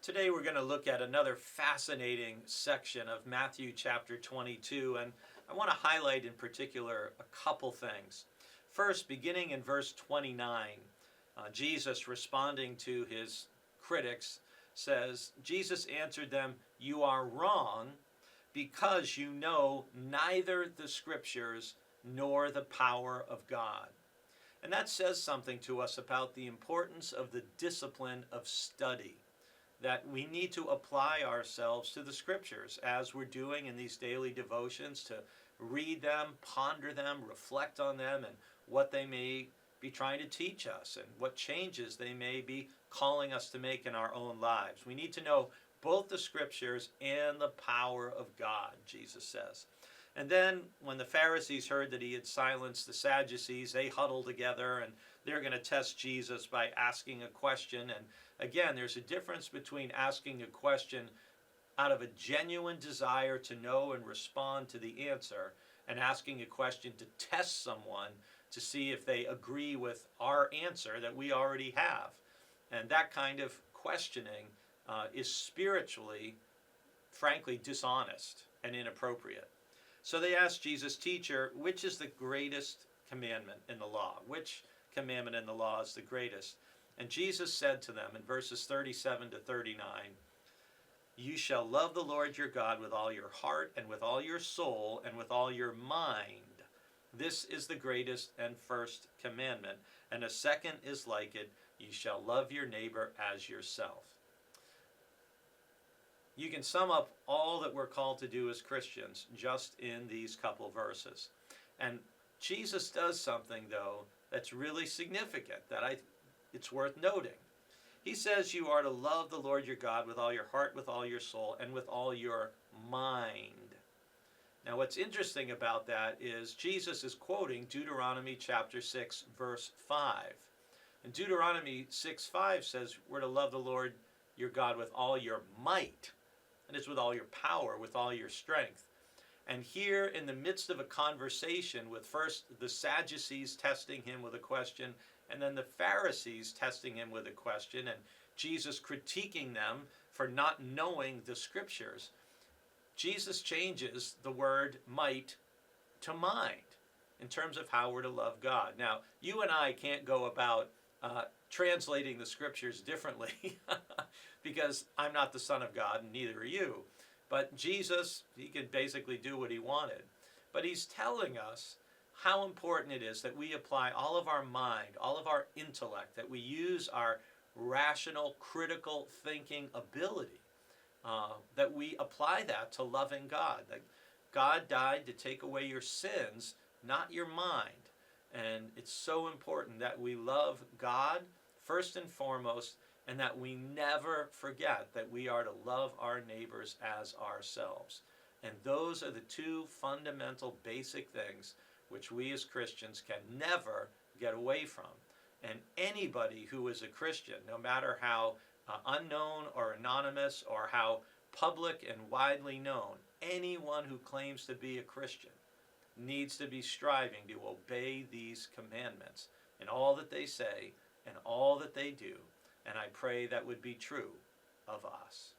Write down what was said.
Today we're going to look at another fascinating section of Matthew chapter 22, and I want to highlight in particular a couple things. First, beginning in verse 29, Jesus, responding to his critics, says, Jesus answered them, "You are wrong because you know neither the Scriptures nor the power of God." And that says something to us about the importance of the discipline of study, that we need to apply ourselves to the Scriptures as we're doing in these daily devotions, to read them, ponder them, reflect on them, and what they may be trying to teach us and what changes they may be calling us to make in our own lives. We need to know both the Scriptures and the power of God, Jesus says. And then when the Pharisees heard that he had silenced the Sadducees, they huddled together and they're going to test Jesus by asking a question. And again, there's a difference between asking a question out of a genuine desire to know and respond to the answer and asking a question to test someone to see if they agree with our answer that we already have. And that kind of questioning is spiritually, frankly, dishonest and inappropriate. So they asked Jesus, "Teacher, which is the greatest commandment in the law? Which commandment in the law is the greatest?" And Jesus said to them in verses 37 to 39, "You shall love the Lord your God with all your heart and with all your soul and with all your mind. This is the greatest and first commandment. And a second is like it, you shall love your neighbor as yourself." You can sum up all that we're called to do as Christians just in these couple verses. And Jesus does something, though, that's really significant, that it's worth noting. He says you are to love the Lord your God with all your heart, with all your soul, and with all your mind. Now, what's interesting about that is Jesus is quoting Deuteronomy chapter 6, verse 5. And Deuteronomy 6:5 says we're to love the Lord your God with all your might. And it's with all your power, with all your strength. And here in the midst of a conversation with first the Sadducees testing him with a question, and then the Pharisees testing him with a question, and Jesus critiquing them for not knowing the Scriptures, Jesus changes the word might to mind in terms of how we're to love God. Now, you and I can't go about translating the Scriptures differently because I'm not the Son of God and neither are you. But Jesus, he could basically do what he wanted. But he's telling us how important it is that we apply all of our mind, all of our intellect, that we use our rational, critical thinking ability, that we apply that to loving God. That God died to take away your sins, not your mind. And it's so important that we love God first and foremost, and that we never forget that we are to love our neighbors as ourselves. And those are the two fundamental basic things which we as Christians can never get away from. And anybody who is a Christian, no matter how unknown or anonymous or how public and widely known, anyone who claims to be a Christian needs to be striving to obey these commandments in all that they say and all that they do. And I pray that would be true of us.